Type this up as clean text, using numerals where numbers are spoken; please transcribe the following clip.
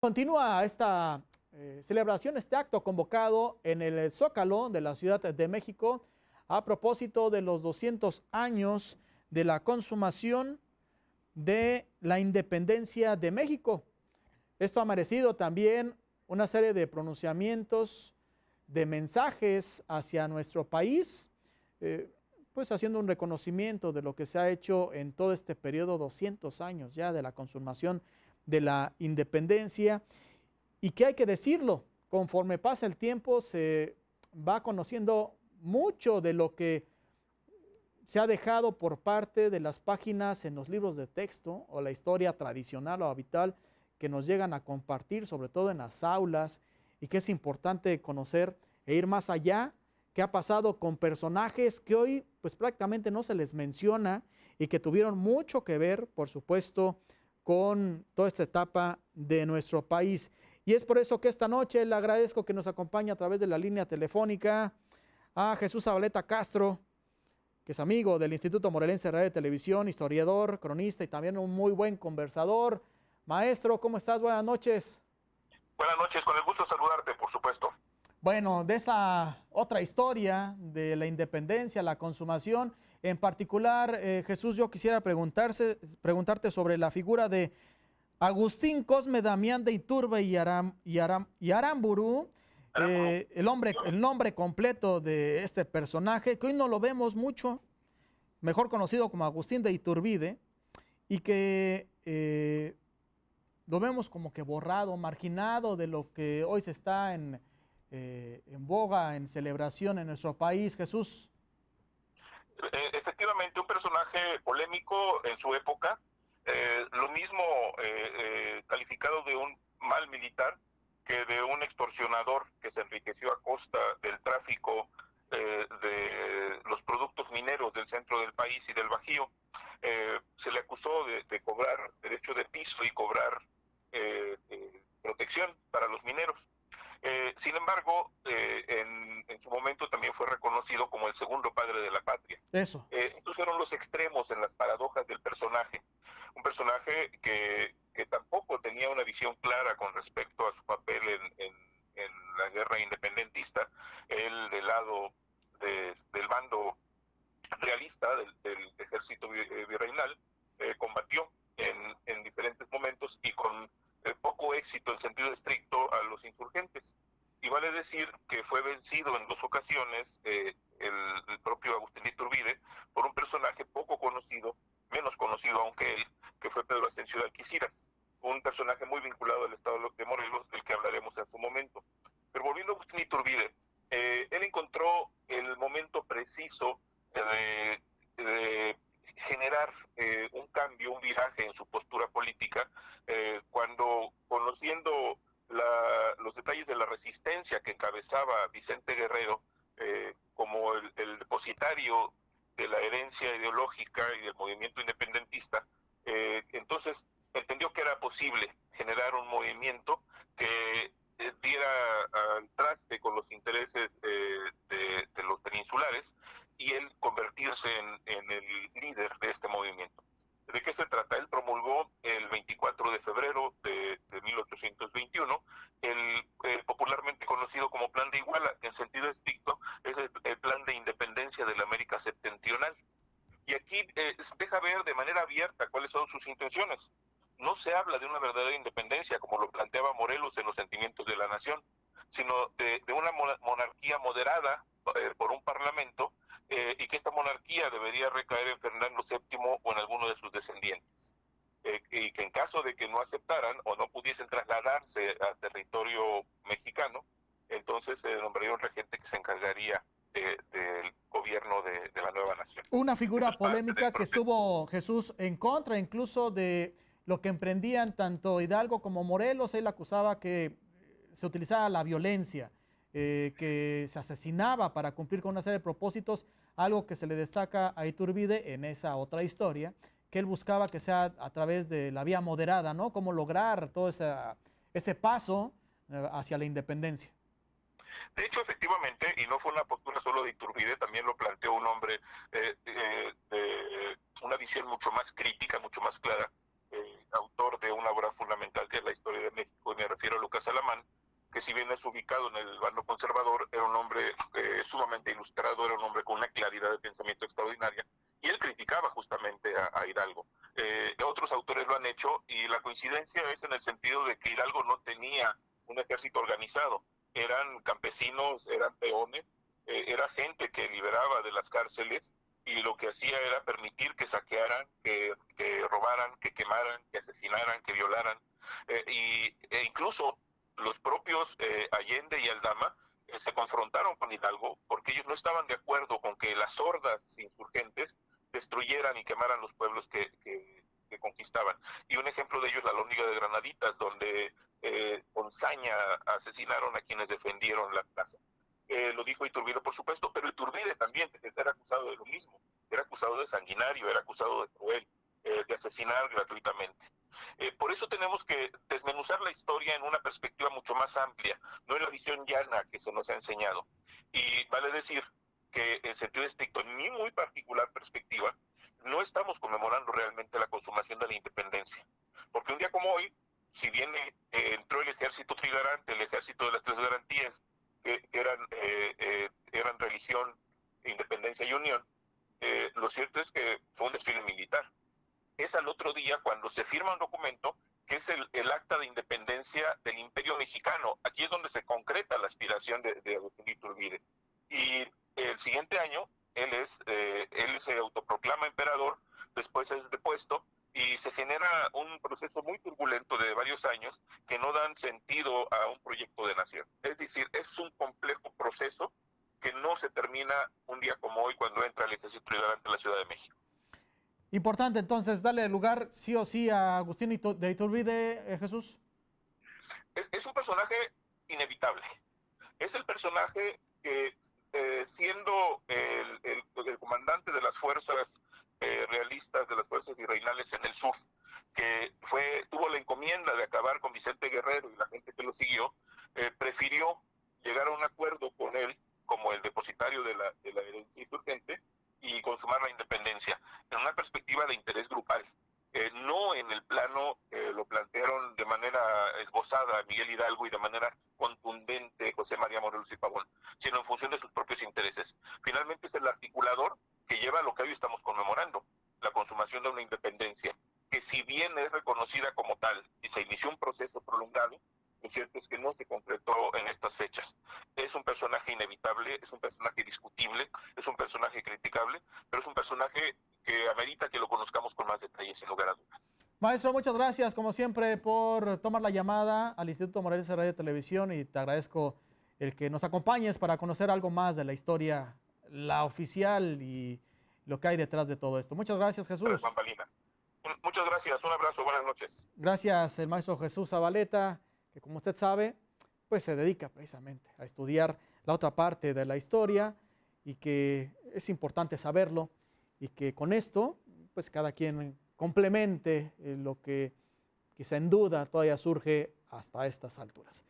Continúa esta celebración, este acto convocado en el Zócalo de la Ciudad de México a propósito de los 200 años de la consumación de la independencia de México. Esto ha merecido también una serie de pronunciamientos, de mensajes hacia nuestro país, pues haciendo un reconocimiento de lo que se ha hecho en todo este periodo, 200 años ya de la consumación de la independencia, y que hay que decirlo, conforme pasa el tiempo se va conociendo mucho de lo que se ha dejado por parte de las páginas en los libros de texto o la historia tradicional o habitual que nos llegan a compartir, sobre todo en las aulas, y que es importante conocer e ir más allá. ¿Qué ha pasado con personajes que hoy pues prácticamente no se les menciona y que tuvieron mucho que ver, por supuesto, con toda esta etapa de nuestro país? Y es por eso que esta noche le agradezco que nos acompañe a través de la línea telefónica a Jesús Zabaleta Castro, que es amigo del Instituto Morelense de Radio y Televisión, historiador, cronista y también un muy buen conversador. Maestro, ¿cómo estás? Buenas noches. Buenas noches, con el gusto de saludarte, por supuesto. Bueno, de esa otra historia de la independencia, la consumación, en particular, Jesús, yo quisiera preguntarte sobre la figura de Agustín Cosme Damián de Iturbe y Aramburu, el nombre completo de este personaje, que hoy no lo vemos mucho, mejor conocido como Agustín de Iturbide, y que lo vemos como que borrado, marginado de lo que hoy se está en boga, en celebración en nuestro país. Jesús. Efectivamente, un personaje polémico en su época, lo mismo calificado de un mal militar que de un extorsionador que se enriqueció a costa del tráfico de los productos mineros del centro del país y del Bajío. Se le acusó de cobrar derecho de piso y cobrar protección para los mineros. Sin embargo, en su momento también fue reconocido como el segundo padre de la patria. Eso. Estos fueron los extremos en las paradojas del personaje. Un personaje que tampoco tenía una visión clara con respecto a su papel en la guerra independentista. Él del lado del bando realista del ejército virreinal combatió en diferentes momentos y con poco éxito en sentido estricto a los insurgentes. Y vale decir que fue vencido en 2 ocasiones el propio Agustín Iturbide por un personaje poco conocido, menos conocido aunque él, que fue Pedro Ascencio de Alquiciras, un personaje muy vinculado al estado de Morelos, del que hablaremos en su momento. Pero volviendo a Agustín Iturbide, él encontró el momento preciso de generar un cambio, un viraje en su postura política, cuando, conociendo los detalles de la resistencia que encabezaba Vicente Guerrero como el depositario de la herencia ideológica y del movimiento independentista, entonces entendió que era posible generar un movimiento que diera al traste con los intereses de los peninsulares y él convertirse en el líder de este movimiento. ¿De qué se trata? Él promulgó el 24 de febrero de 1821 el popularmente conocido como Plan de Iguala, que en sentido estricto es el plan de independencia de la América septentrional. Y aquí deja ver de manera abierta cuáles son sus intenciones. No se habla de una verdadera independencia, como lo planteaba Morelos en Los Sentimientos de la Nación, sino de una monarquía moderada por un parlamento, y que esta monarquía debería recaer en Fernando VII o en alguno de sus descendientes. Y que en caso de que no aceptaran o no pudiesen trasladarse al territorio mexicano, entonces se nombraría un regente que se encargaría del gobierno de la nueva nación. Una figura polémica que estuvo Jesús en contra incluso de lo que emprendían tanto Hidalgo como Morelos. Él acusaba que se utilizaba la violencia, que se asesinaba para cumplir con una serie de propósitos, algo que se le destaca a Iturbide en esa otra historia, que él buscaba que sea a través de la vía moderada, ¿no? Cómo lograr todo ese paso hacia la independencia. De hecho, efectivamente, y no fue una postura solo de Iturbide, también lo planteó un hombre una visión mucho más crítica, mucho más clara, autor de una obra fundamental que es la historia de México, y me refiero a Lucas Alamán, que si bien es ubicado en el bando conservador, era un hombre sumamente ilustrado, era un hombre con una claridad de pensamiento extraordinaria, y él criticaba justamente a Hidalgo. Otros autores lo han hecho, y la coincidencia es en el sentido de que Hidalgo no tenía un ejército organizado, eran campesinos, eran peones, era gente que liberaba de las cárceles, y lo que hacía era permitir que saquearan, que robaran, que quemaran, que asesinaran, que violaran, e incluso los propios Allende y Aldama se confrontaron con Hidalgo porque ellos no estaban de acuerdo con que las hordas insurgentes destruyeran y quemaran los pueblos que conquistaban. Y un ejemplo de ello es la Lóndiga de Granaditas, donde con saña asesinaron a quienes defendieron la plaza. Lo dijo Iturbide, por supuesto, pero Iturbide también era acusado de lo mismo, era acusado de sanguinario, era acusado de cruel, de asesinar gratuitamente. Por eso tenemos que desmenuzar la historia en una perspectiva mucho más amplia, no en la visión llana que se nos ha enseñado. Y vale decir que en sentido estricto, en mi muy particular perspectiva, no estamos conmemorando realmente la consumación de la independencia. Porque un día como hoy, si bien entró el ejército trigarante, el ejército de las tres garantías, que eran religión, independencia y unión, lo cierto es que fue un desfile militar. Es al otro día cuando se firma un documento que es el acta de independencia del Imperio Mexicano. Aquí es donde se concreta la aspiración de Agustín Iturbide. Y el siguiente año él se autoproclama emperador, después es depuesto, y se genera un proceso muy turbulento de varios años que no dan sentido a un proyecto de nación. Es decir, es un complejo proceso que no se termina un día como hoy cuando entra el ejército trigarante en la Ciudad de México. Importante entonces darle lugar sí o sí a Agustín de Iturbide, Jesús. Es un personaje inevitable. Es el personaje que siendo el comandante de las fuerzas realistas, de las fuerzas virreinales en el sur, que tuvo la encomienda de acabar con Vicente Guerrero y la gente que lo siguió, prefirió llegar a un acuerdo con él como el depositario de la herencia insurgente y consumar la independencia en una perspectiva de interés grupal. No en el plano, lo plantearon de manera esbozada Miguel Hidalgo y de manera contundente José María Morelos y Pavón, sino en función de sus propios intereses. Finalmente es el articulador que lleva a lo que hoy estamos conmemorando, la consumación de una independencia, que si bien es reconocida como tal y se inició un proceso prolongado, lo cierto es que no se concretó en estas fechas. Es un personaje inevitable, es un personaje discutible, es un personaje criticable, pero es un personaje que amerita que lo conozcamos con más detalle, sin lugar a dudas. Maestro, muchas gracias, como siempre, por tomar la llamada al Instituto Morelos de Radio y Televisión, y te agradezco el que nos acompañes para conocer algo más de la historia, la oficial y lo que hay detrás de todo esto. Muchas gracias, Jesús. Muchas gracias, un abrazo, buenas noches. Gracias, el maestro Jesús Zabaleta, que como usted sabe, pues se dedica precisamente a estudiar la otra parte de la historia, y que es importante saberlo, y que con esto, pues cada quien complemente lo que quizá en duda todavía surge hasta estas alturas.